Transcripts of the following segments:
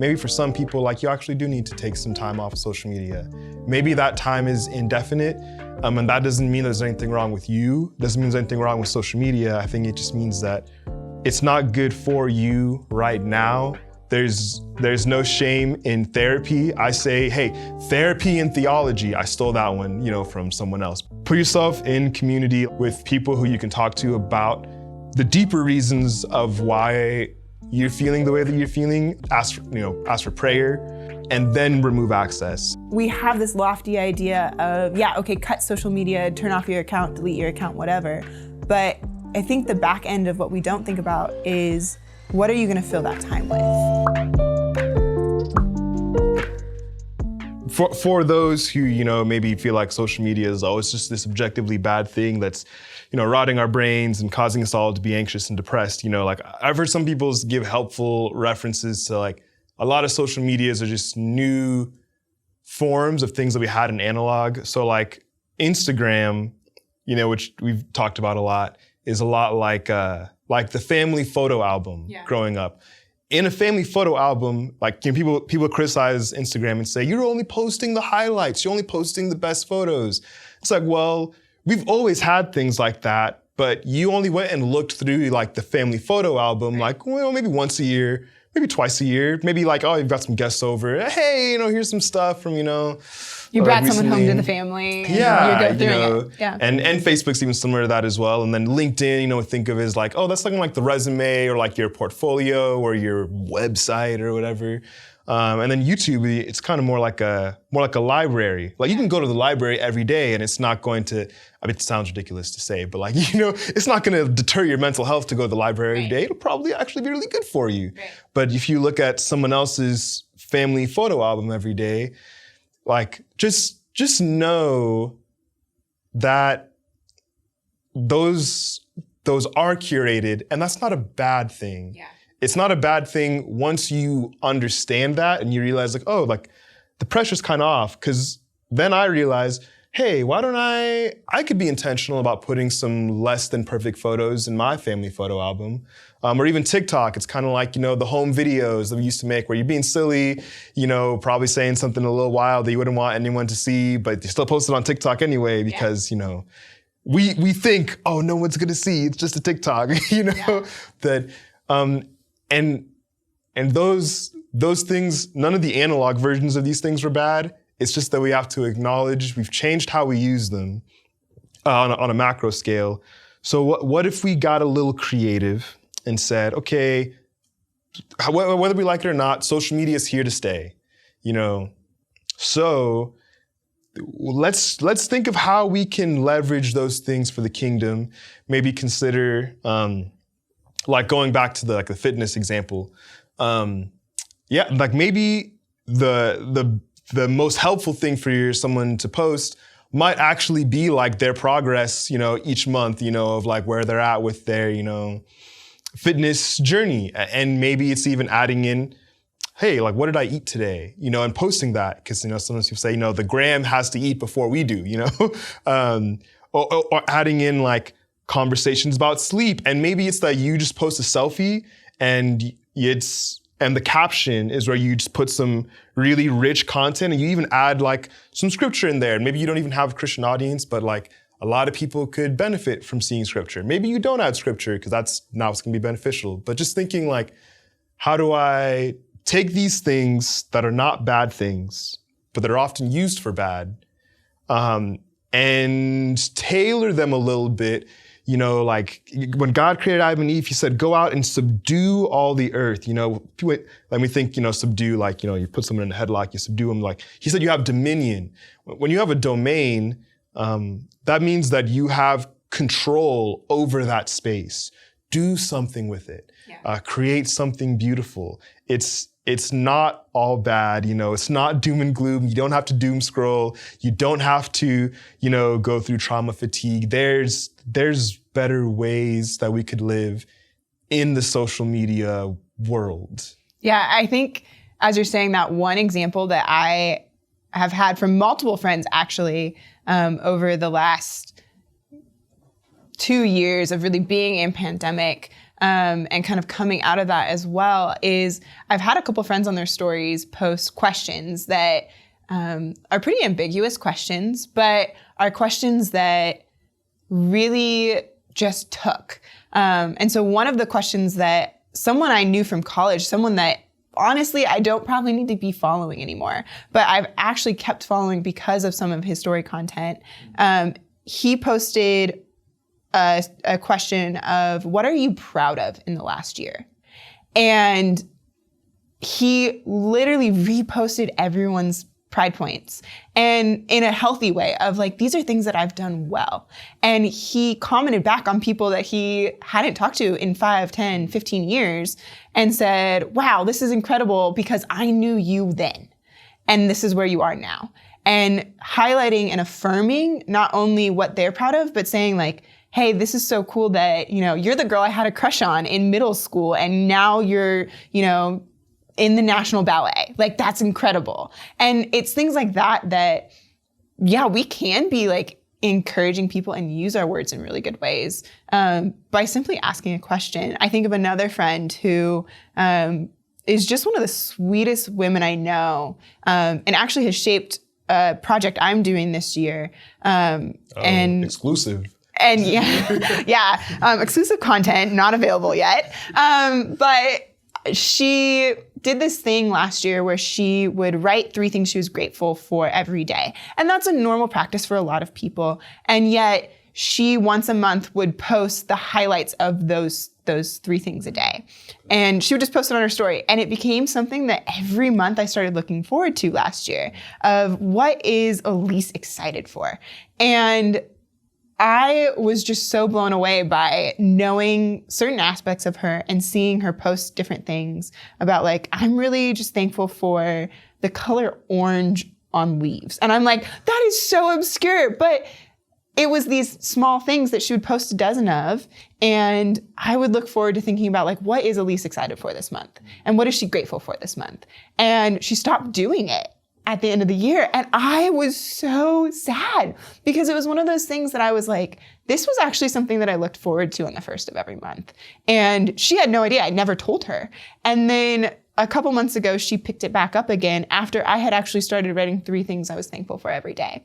maybe for some people, like, you actually do need to take some time off of social media. Maybe that time is indefinite, and that doesn't mean there's anything wrong with you. Doesn't mean there's anything wrong with social media. I think it just means that it's not good for you right now. There's no shame in therapy. I say, hey, therapy and theology. I stole that one, from someone else. Put yourself in community with people who you can talk to about the deeper reasons of why you're feeling the way that you're feeling. Ask for prayer, and then remove access. We have this lofty idea of, cut social media, turn off your account, delete your account, whatever. But I think the back end of what we don't think about is, what are you gonna fill that time with? For those who, maybe feel like social media is always just this objectively bad thing that's, rotting our brains and causing us all to be anxious and depressed, I've heard some people give helpful references to, like, a lot of social medias are just new forms of things that we had in analog. So, like, Instagram, which we've talked about a lot, is a lot like the family photo album growing up. In a family photo album, like, people criticize Instagram and say, you're only posting the highlights, you're only posting the best photos. It's like, well, we've always had things like that, but you only went and looked through, like, the family photo album, like, well, maybe once a year, maybe twice a year, maybe like, oh, you've got some guests over. Hey, here's some stuff from, you brought someone home to the family. And you go through it. Yeah. And Facebook's even similar to that as well. And then LinkedIn, think of it as like, oh, that's something like the resume or like your portfolio or your website or whatever. And then YouTube, it's kind of more like a library. Like, you can go to the library every day and it's not going to, it sounds ridiculous to say, but, like, it's not going to deter your mental health to go to the library every day. It'll probably actually be really good for you. Right. But if you look at someone else's family photo album every day, like, just know that those are curated, and that's not a bad thing. Yeah. It's not a bad thing once you understand that and you realize, like, oh, like, the pressure's kind of off, because then I realize, hey, why don't I could be intentional about putting some less than perfect photos in my family photo album. Or even TikTok, it's kind of like, the home videos that we used to make where you're being silly, probably saying something a little wild that you wouldn't want anyone to see, but you still post it on TikTok anyway because, we think, oh, no one's gonna see, it's just a TikTok, that, and those things, none of the analog versions of these things were bad. It's just that we have to acknowledge we've changed how we use them on a macro scale. So what if we got a little creative and said, okay, whether we like it or not, social media is here to stay, So let's think of how we can leverage those things for the kingdom. Maybe consider, like, going back to the fitness example. Like, maybe the most helpful thing for someone to post might actually be, like, their progress, each month, of, like, where they're at with their, fitness journey. And maybe it's even adding in, hey, like, what did I eat today? And posting that, because, sometimes people say, the gram has to eat before we do, or adding in, like, conversations about sleep. And maybe it's that you just post a selfie and the caption is where you just put some really rich content and you even add, like, some scripture in there. And maybe you don't even have a Christian audience, but, like, a lot of people could benefit from seeing scripture. Maybe you don't add scripture because that's not what's going to be beneficial. But just thinking, like, how do I take these things that are not bad things, but that are often used for bad, and tailor them a little bit. Like, when God created Adam and Eve, he said, go out and subdue all the earth. Let me think, subdue, like, you put someone in a headlock, you subdue them. Like, he said you have dominion. When you have a domain, that means that you have control over that space. Do something with it. Yeah. Create something beautiful. It's not all bad, it's not doom and gloom. You don't have to doom scroll. You don't have to, go through trauma fatigue. There's better ways that we could live in the social media world. Yeah, I think as you're saying that, one example that I have had from multiple friends actually over the last 2 years of really being in pandemic, and kind of coming out of that as well is I've had a couple friends on their stories post questions that are pretty ambiguous questions, but are questions that really just took. And so one of the questions that someone I knew from college, someone that honestly I don't probably need to be following anymore, but I've actually kept following because of some of his story content. He posted a question of, what are you proud of in the last year? And he literally reposted everyone's pride points, and in a healthy way of like, these are things that I've done well. And he commented back on people that he hadn't talked to in 5, 10, 15 years and said, wow, this is incredible because I knew you then, and this is where you are now. And highlighting and affirming not only what they're proud of, but saying like, hey, this is so cool that, you're the girl I had a crush on in middle school, and now you're, in the National Ballet. Like, that's incredible. And it's things like that, yeah, we can be like encouraging people and use our words in really good ways by simply asking a question. I think of another friend who is just one of the sweetest women I know, and actually has shaped a project I'm doing this year. And exclusive. And exclusive content, not available yet. But she did this thing last year where she would write 3 things she was grateful for every day. And that's a normal practice for a lot of people. And yet she once a month would post the highlights of those 3 things a day. And she would just post it on her story. And it became something that every month I started looking forward to last year of what is Elise excited for. And I was just so blown away by knowing certain aspects of her and seeing her post different things about like, I'm really just thankful for the color orange on leaves. And I'm like, that is so obscure. But it was these small things that she would post a dozen of. And I would look forward to thinking about like, what is Elise excited for this month? And what is she grateful for this month? And she stopped doing it at the end of the year. And I was so sad because it was one of those things that I was like, this was actually something that I looked forward to on the first of every month. And she had no idea. I never told her. And then a couple months ago, she picked it back up again after I had actually started writing 3 things I was thankful for every day.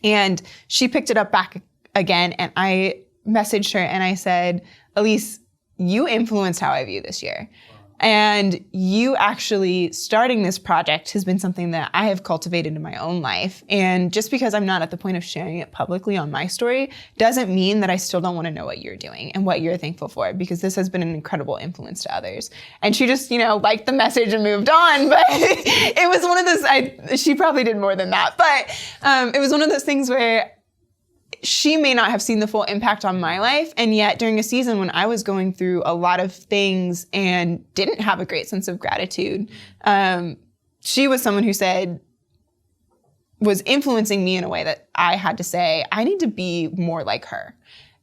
And she picked it up back again. And I messaged her and I said, Elise, you influenced how I view this year. And you actually starting this project has been something that I have cultivated in my own life. And just because I'm not at the point of sharing it publicly on my story doesn't mean that I still don't want to know what you're doing and what you're thankful for, because this has been an incredible influence to others. And she just, liked the message and moved on. But it was one of those, she probably did more than that. But it was one of those things where she may not have seen the full impact on my life. And yet during a season when I was going through a lot of things and didn't have a great sense of gratitude, she was someone who was influencing me in a way that I had to say, I need to be more like her.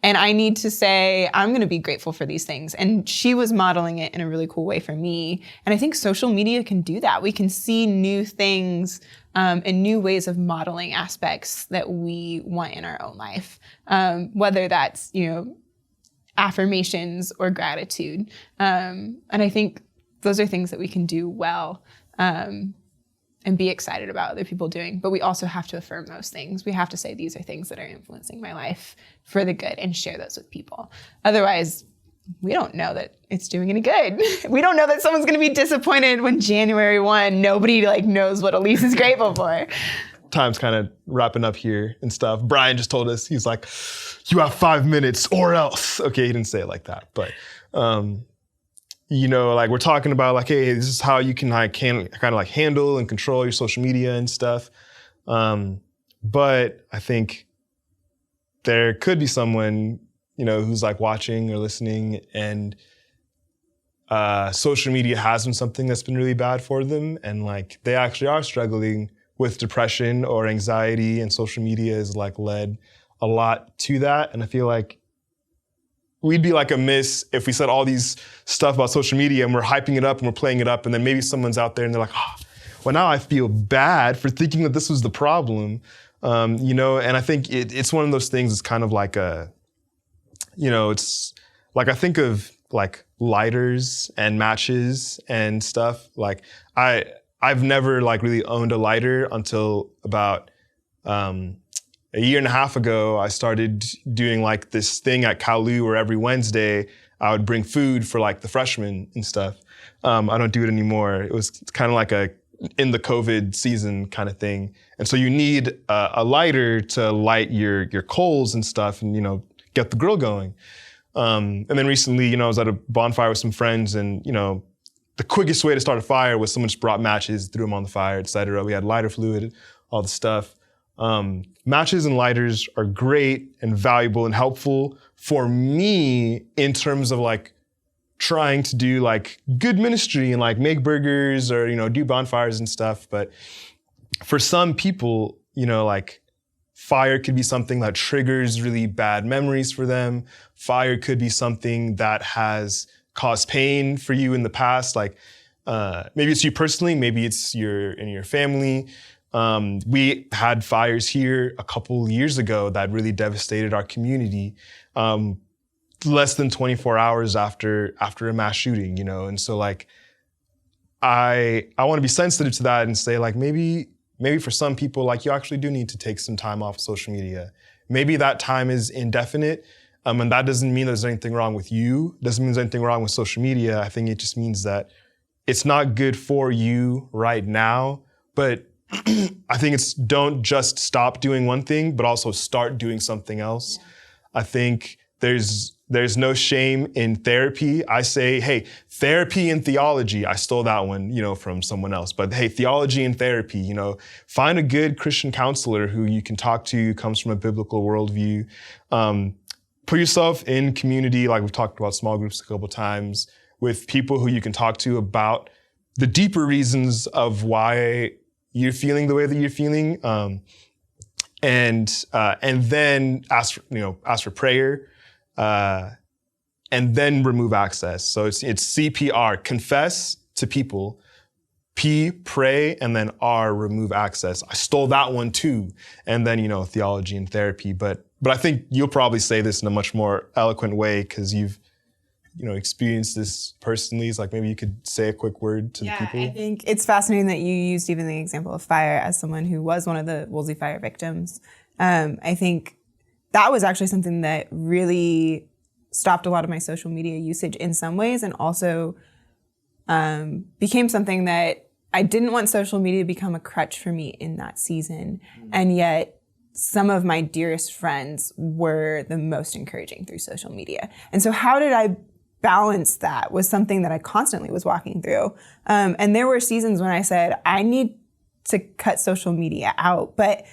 And I need to say, I'm going to be grateful for these things. And she was modeling it in a really cool way for me. And I think social media can do that. We can see new things and new ways of modeling aspects that we want in our own life, whether that's, affirmations or gratitude. And I think those are things that we can do well and be excited about other people doing. But we also have to affirm those things. We have to say, these are things that are influencing my life for the good, and share those with people. Otherwise, we don't know that it's doing any good. We don't know that someone's going to be disappointed when January 1, nobody knows what Elise is grateful for. Time's kind of wrapping up here and stuff. Brian just told us, he's like, you have 5 minutes or else. Okay, he didn't say it like that, but we're talking about hey, this is how you can handle and control your social media and stuff. But I think there could be someone, who's watching or listening, and social media has been something that's been really bad for them. And they actually are struggling with depression or anxiety, and social media has led a lot to that. And I feel like we'd be amiss if we said all these stuff about social media and we're hyping it up and we're playing it up, and then maybe someone's out there and they're like, well, now I feel bad for thinking that this was the problem. And I think it's one of those things. It's kind of it's I think of like lighters and matches and stuff. Like I've never like really owned a lighter until about a year and a half ago. I started doing like this thing at Kalu where every Wednesday I would bring food for like the freshmen and stuff. I don't do it anymore. It was kind of like a in the COVID season kind of thing. And so you need a lighter to light your coals and stuff and, you know, get the grill going. And then recently, you know, I was at a bonfire with some friends and, you know, the quickest way to start a fire was someone just brought matches, threw them on the fire, et cetera. We had lighter fluid, all the stuff. Matches and lighters are great and valuable and helpful for me in terms of like trying to do like good ministry and like make burgers or, you know, do bonfires and stuff. But for some people, you know, like fire could be something that triggers really bad memories for them. Fire could be something that has caused pain for you in the past. Like maybe it's you personally, maybe it's in your family. We had fires here a couple years ago that really devastated our community. Less than 24 hours after a mass shooting, you know? And so like, I want to be sensitive to that and say like, maybe for some people, like you actually do need to take some time off social media. Maybe that time is indefinite. And that doesn't mean there's anything wrong with you. Doesn't mean there's anything wrong with social media. I think it just means that it's not good for you right now. But I think it's don't just stop doing one thing, but also start doing something else. Yeah. I think there's no shame in therapy. I say, hey, therapy and theology. I stole that one, you know, from someone else. But hey, theology and therapy, you know, find a good Christian counselor who you can talk to, who comes from a biblical worldview. Put yourself in community, like we've talked about small groups a couple times, with people who you can talk to about the deeper reasons of why you're feeling the way that you're feeling. And then ask for prayer. And then remove access. So it's CPR, confess to people, P, pray, and then R, remove access. I stole that one too. And then, you know, theology and therapy. But I think you'll probably say this in a much more eloquent way because you've, you know, experienced this personally. It's like maybe you could say a quick word to the people. I think it's fascinating that you used even the example of fire as someone who was one of the Woolsey fire victims. I think that was actually something that really stopped a lot of my social media usage in some ways, and also became something that I didn't want social media to become a crutch for me in that season. And yet some of my dearest friends were the most encouraging through social media. And so how did I balance that was something that I constantly was walking through. And there were seasons when I said, I need to cut social media out. But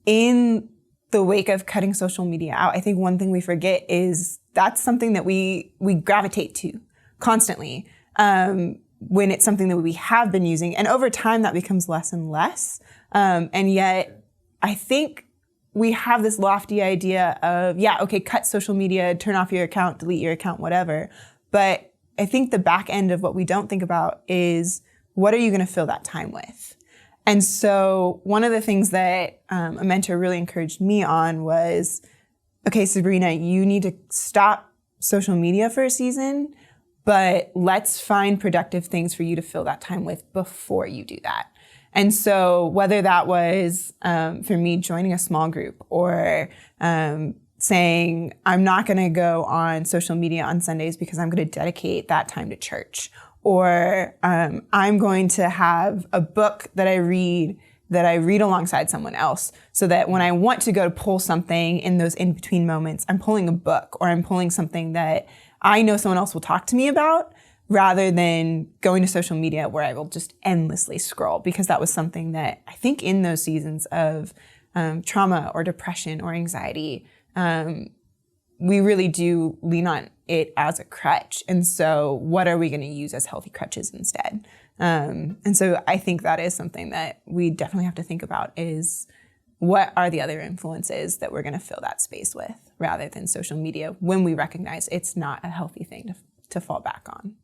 in the wake of cutting social media out, I think one thing we forget is that's something that we gravitate to constantly when it's something that we have been using. And over time, that becomes less and less. And yet, I think we have this lofty idea of, cut social media, turn off your account, delete your account, whatever. But I think the back end of what we don't think about is, what are you going to fill that time with? And so one of the things that a mentor really encouraged me on was, okay, Sabrina, you need to stop social media for a season, but let's find productive things for you to fill that time with before you do that. And so whether that was for me joining a small group or saying, I'm not going to go on social media on Sundays because I'm going to dedicate that time to church, or I'm going to have a book that I read alongside someone else, so that when I want to go to pull something in those in-between moments, I'm pulling a book or I'm pulling something that I know someone else will talk to me about, rather than going to social media where I will just endlessly scroll, because that was something that I think in those seasons of trauma or depression or anxiety, we really do lean on it as a crutch. And so what are we going to use as healthy crutches instead? And so I think that is something that we definitely have to think about, is what are the other influences that we're going to fill that space with, rather than social media, when we recognize it's not a healthy thing to fall back on.